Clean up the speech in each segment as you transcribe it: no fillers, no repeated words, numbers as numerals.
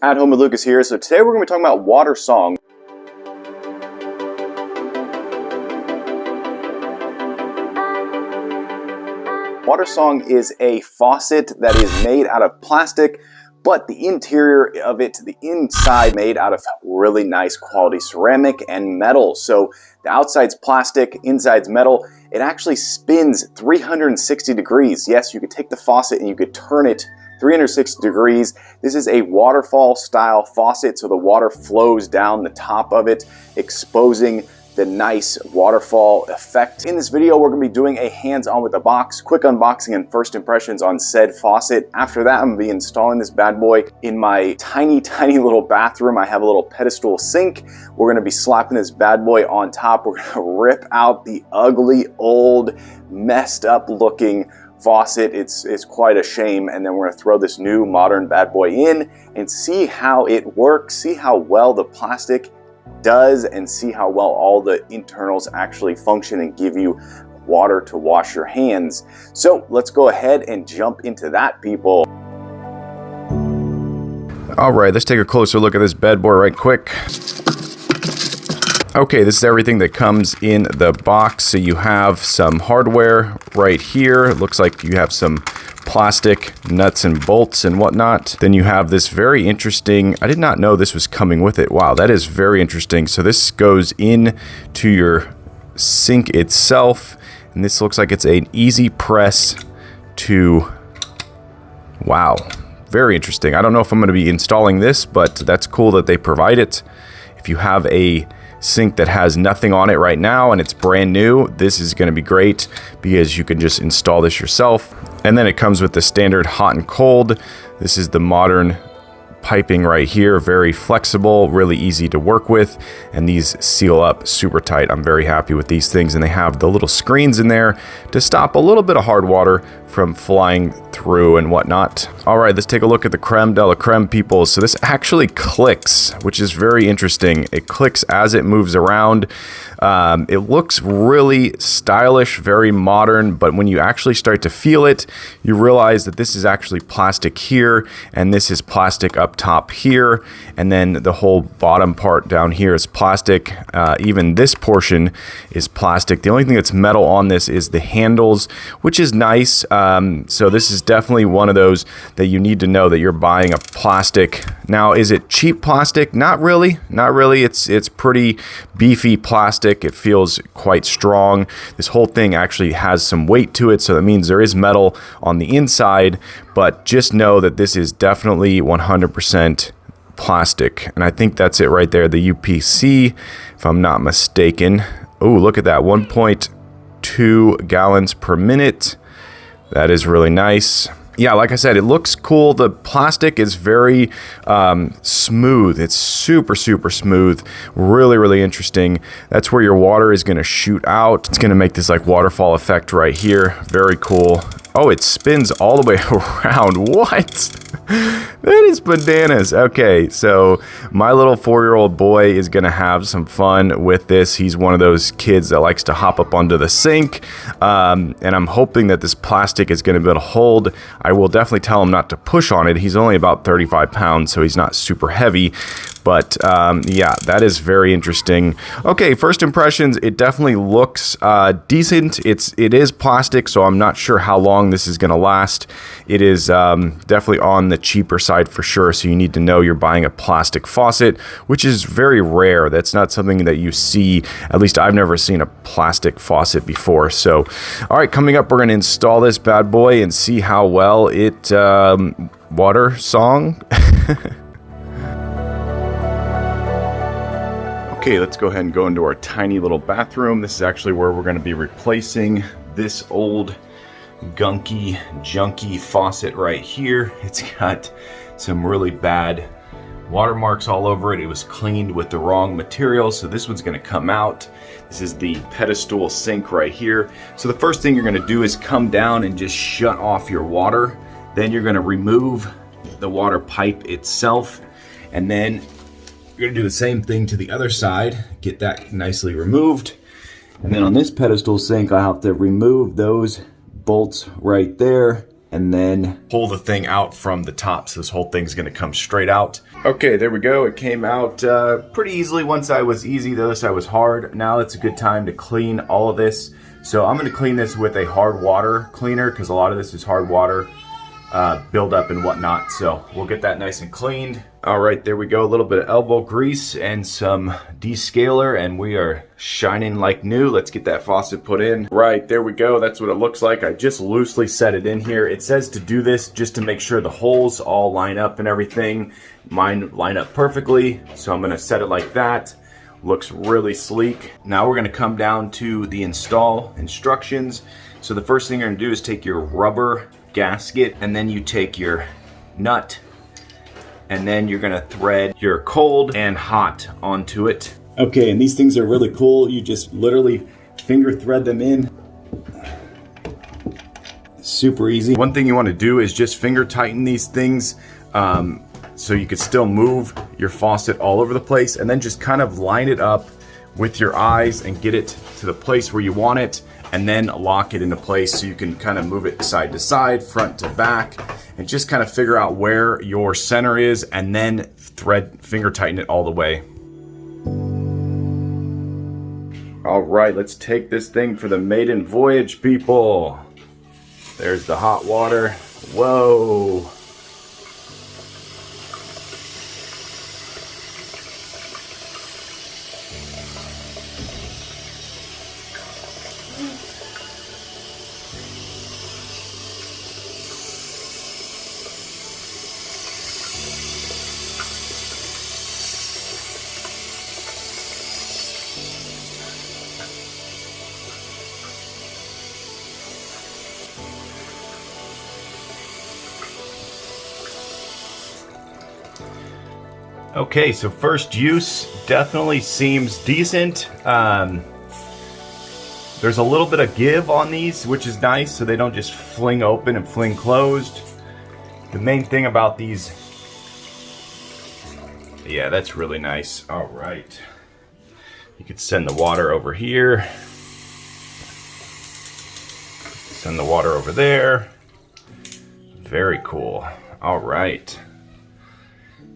At Home with Lucas here. So today we're going to be talking about WaterSong. WaterSong is a faucet that is made out of plastic, but the interior of it, the inside, made out of really nice quality ceramic and metal. So the outside's plastic, inside's metal. It actually spins 360 degrees. Yes, you could take the faucet and you could turn it 360 degrees. This is a waterfall style faucet, so the water flows down the top of it, exposing the nice waterfall effect. In this video, we're gonna be doing a hands-on with the box, quick unboxing and first impressions on said faucet. After that, I'm gonna be installing this bad boy in my tiny little bathroom. I have a little pedestal sink. We're gonna be slapping this bad boy on top. We're gonna rip out the ugly, old, messed up looking faucet. It's quite a shame, and then we're gonna throw this new modern bad boy in and see how it works, see how well the plastic does, and see how well all the internals actually function and give you water to wash your hands. So let's go ahead and jump into that, people. All right, let's take a closer look at this bad boy right quick. Okay, this is everything that comes in the box. So you have some hardware right here. It looks like you have some plastic nuts and bolts and whatnot. Then you have this very interesting, I did not know this was coming with it. Wow, that is very interesting. So this goes in to your sink itself, and this looks like it's an easy press to, wow, very interesting. I don't know if I'm going to be installing this, but that's cool that they provide it. If you have a sink that has nothing on it right now and it's brand new, this is going to be great because you can just install this yourself. And then it comes with the standard hot and cold. This is the modern piping right here, very flexible, really easy to work with, and these seal up super tight. I'm very happy with these things, and they have the little screens in there to stop a little bit of hard water from flying through and whatnot. All right, let's take a look at the creme de la creme, people. So this actually clicks, which is very interesting. It clicks as it moves around. It looks really stylish, very modern, but when you actually start to feel it, you realize that this is actually plastic here, and this is plastic up top here, and then the whole bottom part down here is plastic. Even this portion is plastic. The only thing that's metal on this is the handles, which is nice. So this is definitely one of those that you need to know that you're buying a plastic. Now, is it cheap plastic? Not really. Not really. It's pretty beefy plastic. It feels quite strong. This whole thing actually has some weight to it, so that means there is metal on the inside, but just know that this is definitely 100% plastic. And I think that's it right there, the UPC, if I'm not mistaken. Oh, look at that, 1.2 gallons per minute. That is really nice. Yeah, like I said, it looks cool. The plastic is very smooth. It's super smooth. Really interesting. That's where your water is going to shoot out. It's going to make this like waterfall effect right here. Very cool. Oh, it spins all the way around. What? That is bananas. Okay, so my little 4-year-old boy is going to have some fun with this. He's one of those kids that likes to hop up onto the sink. And I'm hoping that this plastic is going to be able to hold. I will definitely tell him not to push on it. He's only about 35 pounds, so he's not super heavy. But yeah, that is very interesting. Okay, first impressions, it definitely looks decent. It is plastic, so I'm not sure how long this is going to last. It is definitely on the cheaper side for sure, so you need to know you're buying a plastic faucet, which is very rare. That's not something that you see. At least I've never seen a plastic faucet before. So, all right, coming up, we're going to install this bad boy and see how well it WaterSong. Okay, let's go ahead and go into our tiny little bathroom. This is actually where we're going to be replacing this old gunky, junky faucet right here. It's got some really bad watermarks all over it. It was cleaned with the wrong material, so this one's going to come out. This is the pedestal sink right here. So the first thing you're going to do is come down and just shut off your water. Then you're going to remove the water pipe itself, and then you're going to do the same thing to the other side, get that nicely removed. And then on this pedestal sink, I have to remove those bolts right there and then pull the thing out from the top. So this whole thing's gonna come straight out. Okay, there we go. It came out pretty easily. One side was easy, the other side was hard. Now it's a good time to clean all of this. So I'm gonna clean this with a hard water cleaner because a lot of this is hard water buildup and whatnot. So we'll get that nice and cleaned. All right, there we go. A little bit of elbow grease and some descaler, and we are shining like new. Let's get that faucet put in. Right, there we go. That's what it looks like. I just loosely set it in here. It says to do this just to make sure the holes all line up and everything. Mine line up perfectly, so I'm gonna set it like that. Looks really sleek. Now we're gonna come down to the install instructions. So the first thing you're gonna do is take your rubber gasket, and then you take your nut, and then you're gonna thread your cold and hot onto it. Okay, and these things are really cool. You just literally finger thread them in. Super easy. One thing you wanna do is just finger tighten these things so you could still move your faucet all over the place, and then just kind of line it up with your eyes and get it to the place where you want it, and then lock it into place so you can kind of move it side to side, front to back, and just kind of figure out where your center is, and then finger tighten it all the way. All right, let's take this thing for the maiden voyage, people. There's the hot water. Whoa. Okay, so first use definitely seems decent. There's a little bit of give on these, which is nice, so they don't just fling open and fling closed. The main thing about these, yeah, that's really nice. All right, you could send the water over here, send the water over there. Very cool. All right.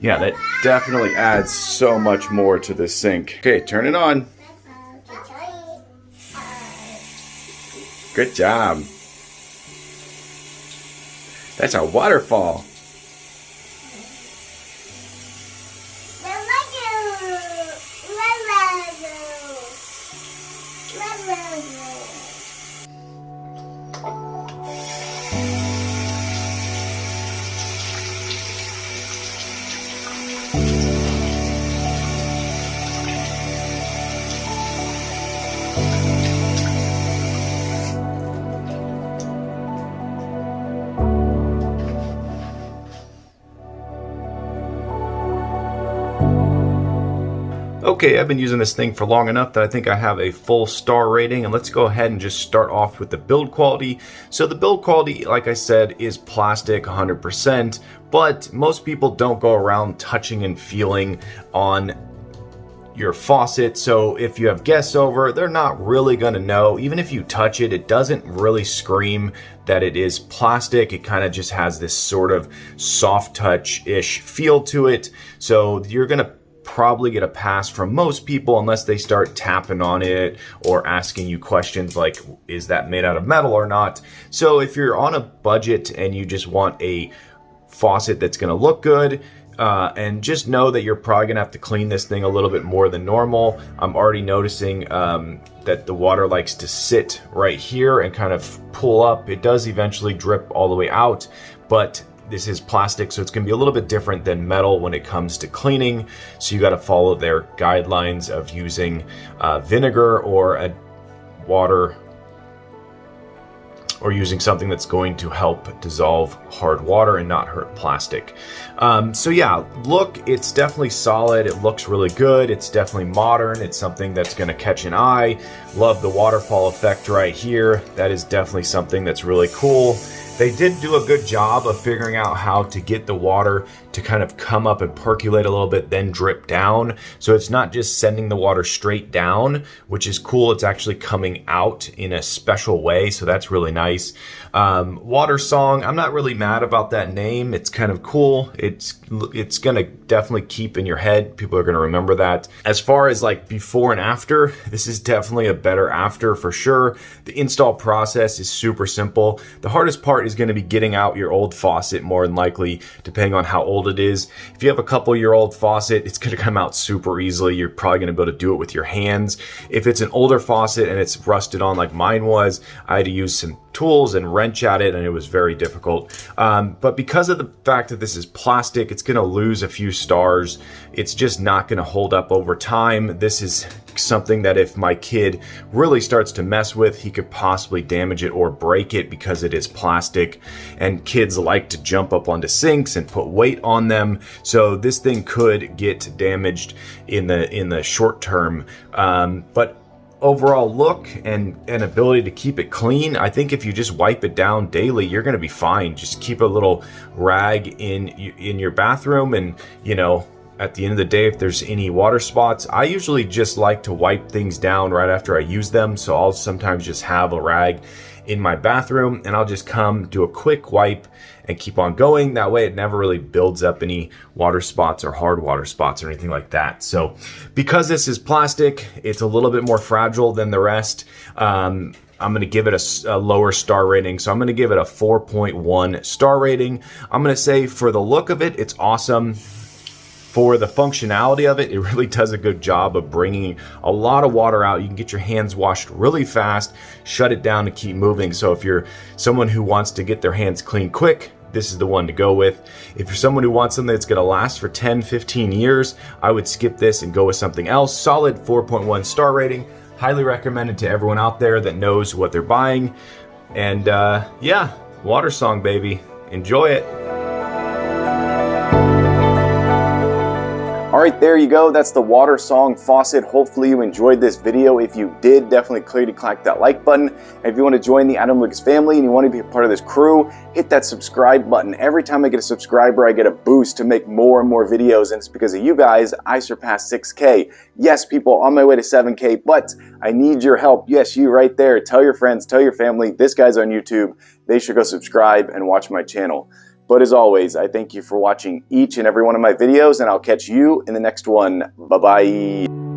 Yeah, that definitely adds so much more to this sink. Okay, turn it on. Good job. That's a waterfall. Okay, I've been using this thing for long enough that I think I have a full star rating, and let's go ahead and just start off with the build quality. So the build quality, like I said, is plastic 100%, but most people don't go around touching and feeling on your faucet. So if you have guests over, they're not really gonna know. Even if you touch it, it doesn't really scream that it is plastic. It kind of just has this sort of soft touch-ish feel to it. So you're gonna probably get a pass from most people unless they start tapping on it or asking you questions like, is that made out of metal or not? So if you're on a budget and you just want a faucet that's gonna look good, and just know that you're probably gonna have to clean this thing a little bit more than normal. I'm already noticing that the water likes to sit right here and kind of pull up. It does eventually drip all the way out, but this is plastic, so it's gonna be a little bit different than metal when it comes to cleaning. So you gotta follow their guidelines of using vinegar or a water, or using something that's going to help dissolve hard water and not hurt plastic. So yeah, look, it's definitely solid. It looks really good. It's definitely modern. It's something that's gonna catch an eye. Love the waterfall effect right here. That is definitely something that's really cool. They did do a good job of figuring out how to get the water to kind of come up and percolate a little bit, then drip down. So it's not just sending the water straight down, which is cool. It's actually coming out in a special way. So that's really nice. WaterSong, I'm not really mad about that name. It's kind of cool. It's gonna definitely keep in your head. People are gonna remember that. As far as like before and after, this is definitely a better after for sure. The install process is super simple. The hardest part is gonna be getting out your old faucet, more than likely, depending on how old it is. If you have a couple-year-old faucet, it's gonna come out super easily. You're probably gonna be able to do it with your hands. If it's an older faucet and it's rusted on like mine was, I had to use some tools and wrench at it, and it was very difficult. But because of the fact that this is plastic, it's gonna lose a few stars. It's just not gonna hold up over time. This is something that if my kid really starts to mess with, he could possibly damage it or break it because it is plastic, and kids like to jump up onto sinks and put weight on them. So this thing could get damaged in the short term. But overall look and ability to keep it clean, I think if you just wipe it down daily, you're going to be fine. Just keep a little rag in your bathroom, and you know, at the end of the day, if there's any water spots, I usually just like to wipe things down right after I use them. So I'll sometimes just have a rag in my bathroom and I'll just come do a quick wipe and keep on going. That way it never really builds up any water spots or hard water spots or anything like that. So because this is plastic, it's a little bit more fragile than the rest. I'm going to give it a lower star rating. So I'm going to give it a 4.1 star rating. I'm going to say for the look of it, it's awesome. For the functionality of it, it really does a good job of bringing a lot of water out. You can get your hands washed really fast, shut it down, and keep moving. So if you're someone who wants to get their hands clean quick, this is the one to go with. If you're someone who wants something that's gonna last for 10, 15 years, I would skip this and go with something else. Solid 4.1 star rating. Highly recommended to everyone out there that knows what they're buying. And yeah, WaterSong, baby. Enjoy it. All right, there you go. That's the WaterSong faucet. Hopefully you enjoyed this video. If you did, definitely click that like button. And if you want to join the Adam Lucas family and you want to be a part of this crew, hit that subscribe button. Every time I get a subscriber, I get a boost to make more and more videos. And it's because of you guys, I surpassed 6K. Yes, people, on my way to 7K, but I need your help. Yes, you right there. Tell your friends, tell your family, this guy's on YouTube. They should go subscribe and watch my channel. But as always, I thank you for watching each and every one of my videos, and I'll catch you in the next one. Bye-bye.